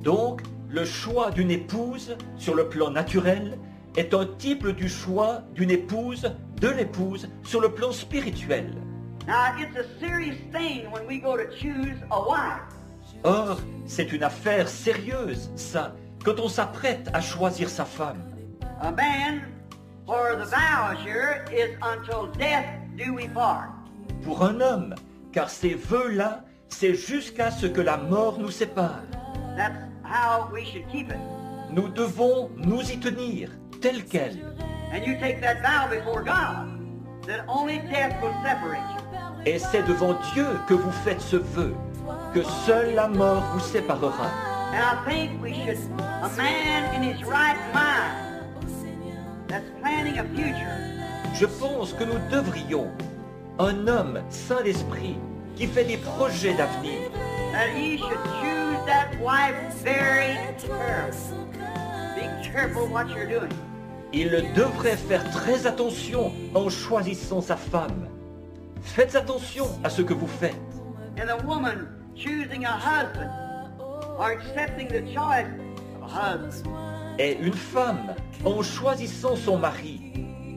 Donc, le choix d'une épouse sur le plan naturel est un type du choix d'une épouse, de l'épouse, sur le plan spirituel. Now, it's a serious thing when we go to choose a wife. Or, c'est une affaire sérieuse, ça, quand on s'apprête à choisir sa femme. A man, for the vow here, is until death do we part. Pour un homme, car ces vœux-là, c'est jusqu'à ce que la mort nous sépare. That's how we should keep it. Nous devons nous y tenir, tel quel. And you take that vow before God, that only death will separate you. Et c'est devant Dieu que vous faites ce vœu, que seule la mort vous séparera. And I think we should, a man in his right mind, that's planning a future, Je pense que nous devrions, un homme saint d'esprit, qui fait des projets d'avenir, that he should choose that wife very carefully. Be careful what you're doing. il devrait faire très attention en choisissant sa femme. Faites attention à ce que vous faites. And a woman choosing a husband or accepting the choice of a husband. Et une femme, en choisissant son mari,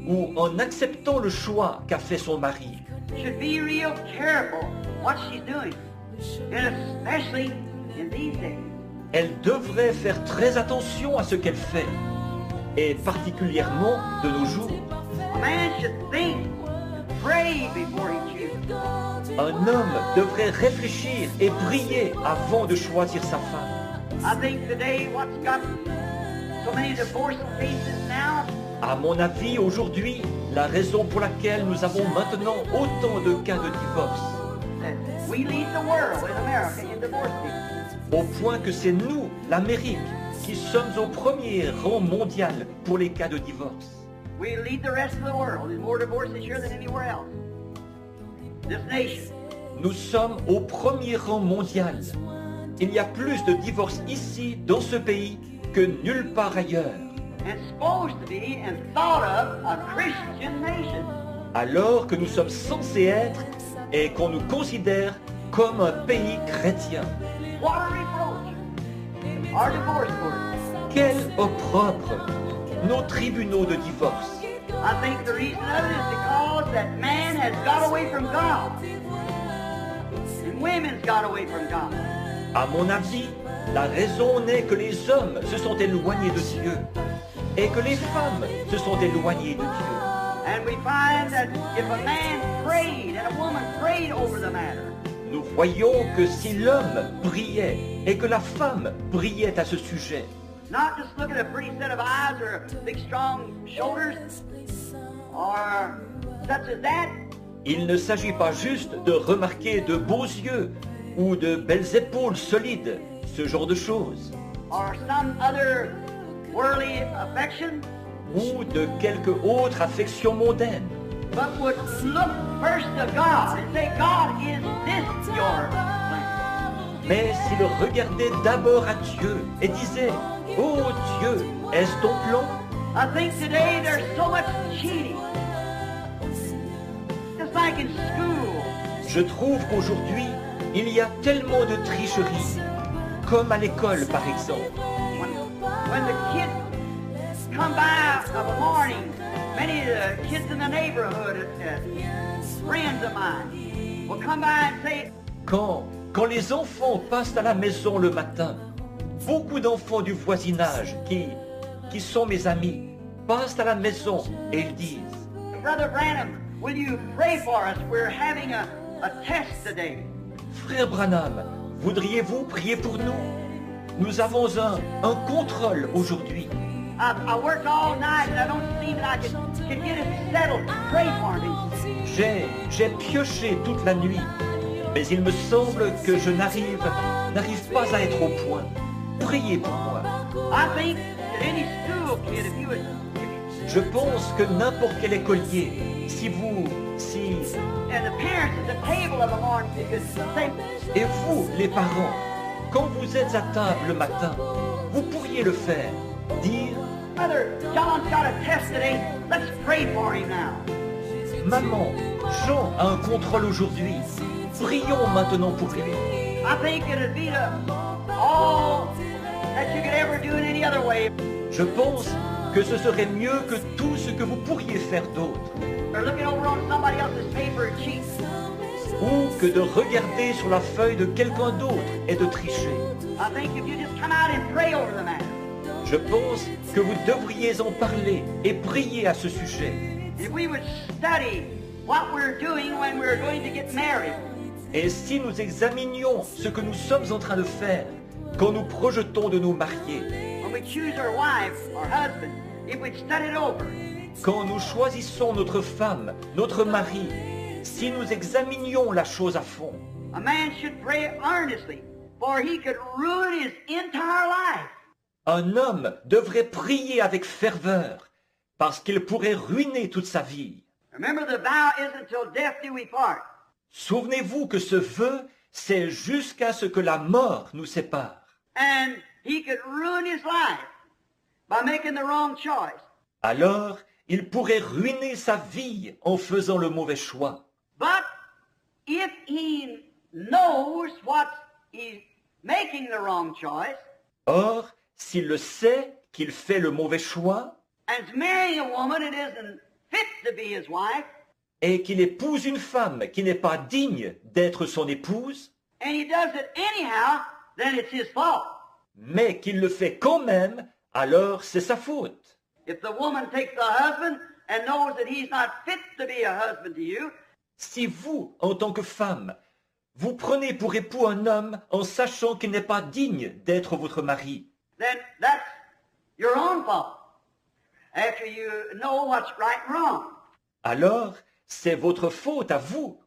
ou en acceptant le choix qu'a fait son mari, Should be real careful what she's doing. And especially in these days. elle devrait faire très attention à ce qu'elle fait, et particulièrement de nos jours. A man should think, pray before he chooses. Un homme devrait réfléchir et prier avant de choisir sa femme. I think today what's got so many divorce cases now, À mon avis, aujourd'hui, la raison pour laquelle nous avons maintenant autant de cas de divorce, that we lead the world in America in divorce cases. au point que c'est nous, l'Amérique, qui sommes au premier rang mondial pour les cas de divorce. We lead the rest of the world. There's more divorces here than anywhere else. This nation. Nous sommes au premier rang mondial. Il y a plus de divorces ici, dans ce pays, que nulle part ailleurs. And supposed to be and thought of a Christian nation. Alors que nous sommes censés être et qu'on nous considère comme un pays chrétien. What a reproach. Our divorce court. Quel opprobre! Nos tribunaux de divorce. I think the reason of it is because that man has got away from God. And women's got away from God. À mon avis, la raison n'est que les hommes se sont éloignés de Dieu et que les femmes se sont éloignées de Dieu. And we find that if a man prayed and a woman prayed over the matter, Nous voyons que si l'homme priait et que la femme priait à ce sujet, not just look at a pretty set of eyes or big strong shoulders or such as that, il ne s'agit pas juste de remarquer de beaux yeux ou de belles épaules solides, ce genre de choses, or some other worldly affection, ou de quelque autre affection mondaine, but would look first to God and say, God, is this your plan? mais s'il regardait d'abord à Dieu et disait, oh Dieu, est-ce ton plan? I think today there's so much cheating. Just like in school, Je trouve qu'aujourd'hui, il y a tellement de tricheries, comme à l'école par exemple. when the kids come by of a morning, many of the kids in the neighborhood, friends of mine, will come by and say, Quand les enfants passent à la maison le matin, beaucoup d'enfants du voisinage qui sont mes amis passent à la maison et ils disent, Brother Branham, will you pray for us? We're having a test today. Frère Branham, voudriez-vous prier pour nous? Nous avons un contrôle aujourd'hui. I worked all night and I don't see that I can get it settled. Pray for me. J'ai pioché toute la nuit, mais il me semble que je n'arrive pas à être au point. Priez pour moi. I think that any school kid, if you would, Je pense que n'importe quel écolier, si and the parents at the table of the morning, they could say, et vous, les parents, quand vous êtes à table le matin, vous pourriez le faire, dire, Brother, John's got a test today. Let's pray for him now. maman, Jean a un contrôle aujourd'hui, prions maintenant pour lui. I think it'd be to all way. Je pense que ce serait mieux que tout ce que vous pourriez faire d'autre, Or looking over on somebody else's paper and cheating. ou que de regarder sur la feuille de quelqu'un d'autre et de tricher. I think if you just come out and pray over the matter, Je pense que vous devriez en parler et prier à ce sujet. if we would study what we're doing when we're going to get married, Et si nous examinions ce que nous sommes en train de faire quand nous projetons de nous marier, when we choose our wife or husband, if we'd study it over, quand nous choisissons notre femme, notre mari, si nous examinions la chose à fond, a man should pray earnestly, for he could ruin his entire life. un homme devrait prier avec ferveur parce qu'il pourrait ruiner toute sa vie. Remember, the vow isn't till death do we part. Souvenez-vous que ce vœu, c'est jusqu'à ce que la mort nous sépare. And he could ruin his life by making the wrong choice. Alors, il pourrait ruiner sa vie en faisant le mauvais choix. But if he knows what he's making the wrong choice, Or, s'il le sait qu'il fait le mauvais choix and is marrying a woman that isn't fit to be his wife, et qu'il épouse une femme qui n'est pas digne d'être son épouse, and he does it anyhow, then it's his fault. mais qu'il le fait quand même, alors c'est sa faute. If the woman takes the husband and knows that he's not fit to be a husband to you, Si vous, en tant que femme, vous prenez pour époux un homme en sachant qu'il n'est pas digne d'être votre mari, then that's your own fault. After you know what's right and wrong. alors c'est votre faute à vous,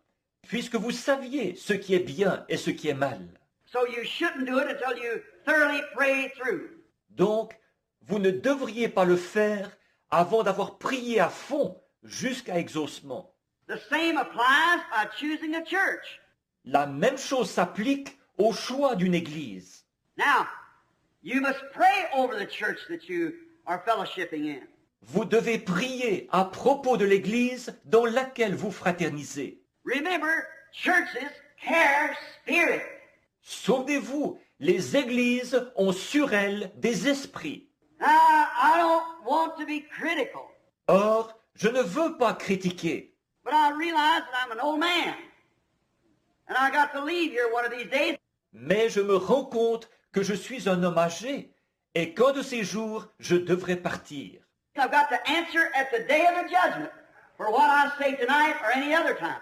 puisque vous saviez ce qui est bien et ce qui est mal. So you shouldn't do it until you thoroughly pray through. Donc, vous ne devriez pas le faire avant d'avoir prié à fond jusqu'à exaucement. The same applies by choosing a church. La même chose s'applique au choix d'une église. Now, you must pray over the church that you are fellowshipping in. Vous devez prier à propos de l'église dans laquelle vous fraternisez. Remember, churches carry spirit. Souvenez-vous, les églises ont sur elles des esprits. Now, I don't want to be critical, Or, je ne veux pas critiquer, but I realize that I'm an old man. And I got to leave here one of these days. mais je me rends compte que je suis un homme âgé et qu'un de ces jours, je devrais partir. I've got to answer at the day of the judgment for what I say tonight or any other time.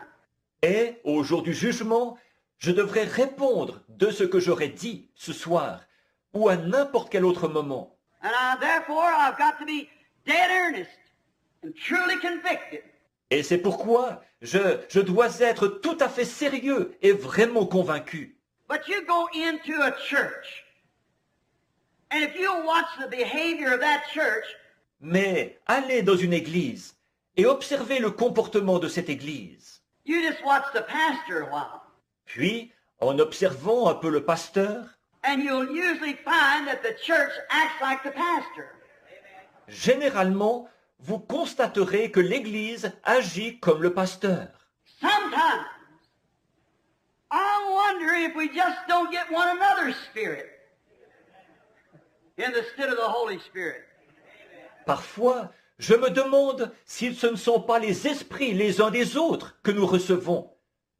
Et, au jour du jugement, je devrais répondre de ce que j'aurais dit ce soir ou à n'importe quel autre moment. And therefore, I've got to be dead earnest and truly convicted. Et c'est pourquoi je dois être tout à fait sérieux et vraiment convaincu. But you go into a church, and if you watch the behavior of that church, Mais allez dans une église et observez le comportement de cette église. you just watch the pastor a while, Puis, en observant un peu le pasteur, and you'll usually find that the church acts like the pastor. généralement, vous constaterez que l'église agit comme le pasteur. Sometimes, I wonder if we just don't get one another's spirit instead of the Holy Spirit. Parfois, je me demande si ce ne sont pas les esprits les uns des autres que nous recevons,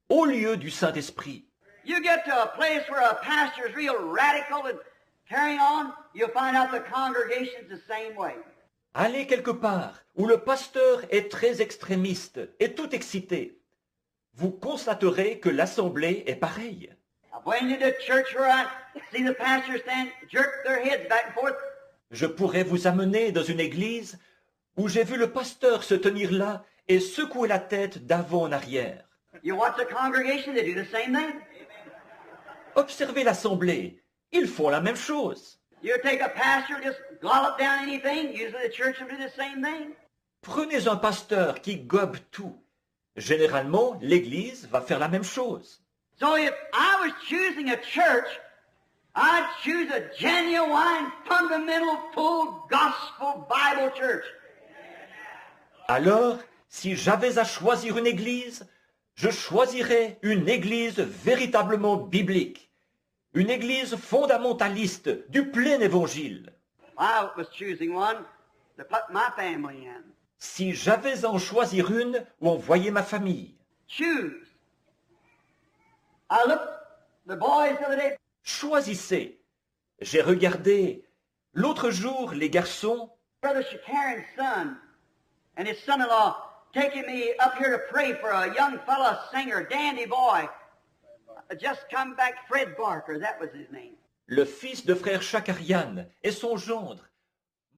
au lieu du Saint-Esprit. You get to a place where a pastor is real radical and carrying on, you'll find out the congregation's the same way. Allez quelque part où le pasteur est très extrémiste et tout excité. Vous constaterez que l'assemblée est pareille. I've went into the church where I see the pastor stand, jerk their heads back and forth. Je pourrais vous amener dans une église où j'ai vu le pasteur se tenir là et secouer la tête d'avant en arrière. You watch the congregation, they do the same thing. Observez l'assemblée, ils font la même chose. You take a pastor, just gollop down anything, usually the church will do the same thing. Prenez un pasteur qui gobe tout. Généralement, l'église va faire la même chose. So if I was choosing a church, I'd choose a genuine, fundamental, full gospel Bible church. Alors, si j'avais à choisir une église, je choisirais une église véritablement biblique, une église fondamentaliste du plein évangile. I was choosing one to put my family in. Si j'avais à en choisir une où envoyer ma famille. Choose. I looked the boys the other day. Choisissez. J'ai regardé l'autre jour les garçons, Brother Shakaran's son and his son-in-law taking me up here to pray for a young fella singer, dandy boy. Just come back, Fred Barker, that was his name. le fils de frère Shakarian et son gendre,